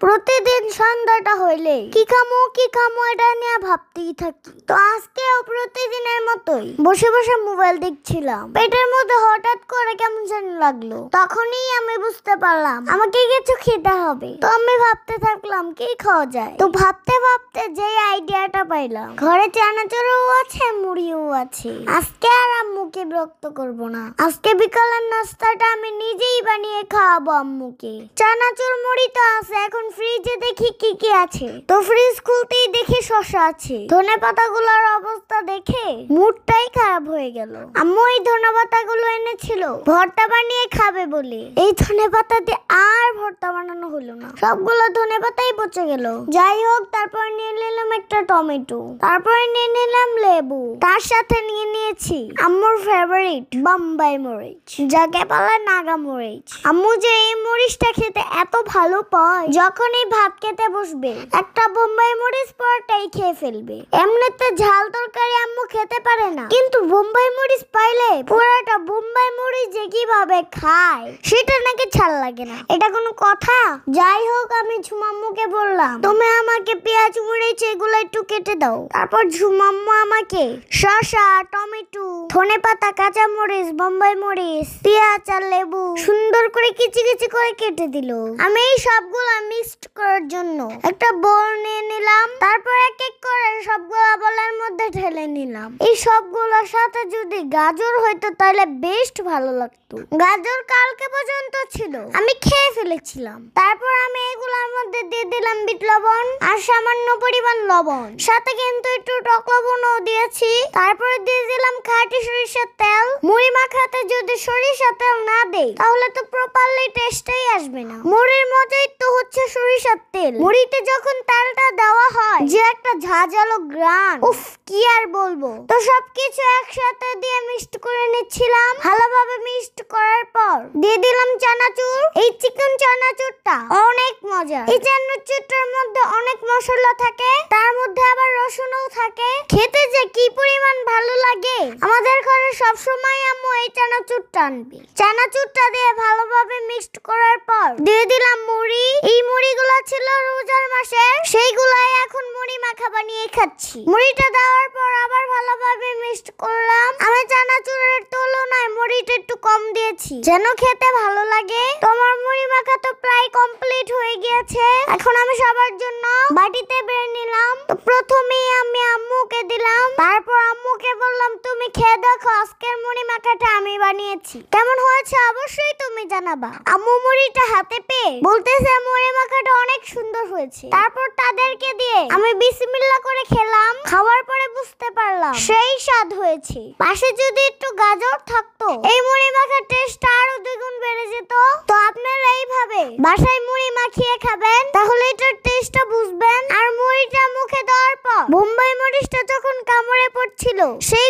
প্রতিদিন সন্ধ্যাটা হইলে কি খামো এটা নিয়ে ভাবতেই থাকি। তো আজকেও প্রতিদিনের মতোই বসে বসে মোবাইল দেখছিলাম। পেটের মধ্যে হঠাৎ করে কেমন জানি লাগলো। তখনই আমি বুঝতে পারলাম আমাকে কিছু খেতে হবে। তো আমি ভাবতে থাকলাম কি খাওয়া যায়। তো ভাবতে ভাবতে যে আইডিয়াটা পাইলাম, ঘরে চানাচুরও আছে, মুড়িও আছে। আজকে আর আম্মুকে বিরক্ত করব না। আজকে বিকালের নাস্তাটা আমি নিজেই বানিয়ে খাওয়াবো আম্মুকে। চানাচুর মুড়ি তো আছে, এখন ফ্রিজে দেখি কি কি আছে। তো ফ্রিজ খুলতেই দেখি শসা আছে। ধনেপাতাগুলোর অবস্থা দেখে মুডটাই খারাপ হয়ে গেল। আম্মু এই ধনেপাতাগুলো এনেছিল ভর্তা বানিয়ে খাবে বলে। এই ধনেপাতা দিয়ে আর ভর্তা বানানো হলো না, সবগুলো ধনেপাতাই পচে গেল। যাই হোক, তারপর নিয়ে নিলাম একটা টমেটো, তারপরে নিয়ে নিলাম লেবু, তার সাথে নিয়ে নিয়েছি আম্মুর ফেভারিট বোম্বাই মরিচ, যাকে বলে নাগা মরিচ। আম্মু যে এই মরিচটা খেতে এত ভালো পায়, যখনই ভাত খেতে বসবে একটা বোম্বাই মরিচ পরটাই খেয়ে ফেলবে। এমনিতে ঝাল তরকারি আম্মু খেতে পারে না, কিন্তু বোম্বাই মরিচ পাইলে পুরোটা বোম্বাই মরিচ যে কিভাবে খায় সেটা নাকি ঝাল লাগে না। এটা কোনো কথা? যাই হোক, আমি ঝুমাম্মুকে বললাম তুমি আমাকে পেঁয়াজ মরিচ এগুলো একটু কেটে দাও। তারপর ঝুমাম্মু আমাকে শসা, টমেটো, ধনেপাতা, কাঁচা মরিচ, বোম্বাই মরিচ, পেঁয়াজ আর লেবু সুন্দর করে কিচি কিচি করে কেটে দিল। আমি এই সবগুলো মিক্সড করার জন্য একটা বোল নিয়ে নিলাম। তারপর এক এক করে সবগুলো বোলের মধ্যে ঢেলে নিলাম। এই সবগুলোর সাথে যদি গাজর হইতো তাহলে বেশ ভালো লাগতো। গাজর কালকে পর্যন্ত ছিল, আমি খেয়ে ফেলেছিলাম। তারপর আমি এগুলোর মধ্যে দিয়ে দিলাম বিট লবণ আর সামান্য পরিমাণ লবণ, সাথে কিন্তু একটু টক লবণও দিয়েছি। তারপরে দিয়ে দিলাম খাঁটি সরিষার তেল। মুড়ি মাখাতে যদি সরিষার তেল না দেই তাহলে তো প্রপারলি টেস্টই আসবে না। মুড়ির মজাই তো হচ্ছে সরিষার তেল। মুড়িতে যখন তেলটা দেওয়া হয় যে একটা ঝাঁঝালো গ্রান, উফ কি আর বলবো। তো সবকিছু একসাথে দিয়ে মিক্সড করে নিচ্ছিলাম। ভালোভাবে মিক্সড করার পর দিয়ে দিলাম চানাচুর। এই চিকেন চানাচুরটা অনেক মজা। এই চানাচুরটার মধ্যে অনেক মশলা থাকে, তার মধ্যে আবার রসুনও থাকে। খেতে যে কি পরিমাণ ভালো লাগে। আমাদের ঘরে সবসময় আম্মু এই চানাচুরটা আনবে। চানাচুরটা দিয়ে ভালোভাবে মিক্সড করার পর দিয়ে দিলাম মুড়ি। এই মুড়িগুলো ছিল রোজার মাসে, সেইগুলাই এখন মুড়ি মাখা বানিয়ে খাচ্ছি। মুড়িটা দেওয়ার পর আবার ভালোভাবে মিক্সড করলাম। আমি চানাচুরের তুলনায় মুড়িটা একটু কম দিয়েছি যেন খেতে ভালো লাগে। তোমার মুড়ি মাখা তো প্রায় কমপ্লিট হয়ে গিয়েছে। এখন আমি সবার জন্য বাটিতে বেড়ে নিলাম। তো প্রথমেই আমি আম্মুকে দিলাম, তারপর আম্মুকে বললাম তুমি খেয়ে দেখো আজকের মুড়ি মাখাটা আমি বানিয়েছি, কেমন হয়েছে অবশ্যই তুমি জানাবা। আম্মু মুড়িটা হাতে পেয়ে বলতেছে মুড়ি মাখাটা অনেক সুন্দর হয়েছে। তারপর তাদেরকে দিয়ে আমি বিসমিল্লাহ করে খেলাম। খাওয়ার পরে বুঝতে পারলাম সেই স্বাদ হয়েছে। পাশে যদি একটু গাজর থাকতো এই মুড়ি মাখার টেস্ট আরো দ্বিগুণ বেড়ে যেত। তো আপনারা এইভাবে বাসায় মুড়ি মাখিয়ে খাবেন, তাহলে এটার টেস্টটা বুঝবেন। আর মুড়িটা মুখে দেওয়ার পর বোম্বাই মরিচটা যখন কামড়ে পড়ছিল সেই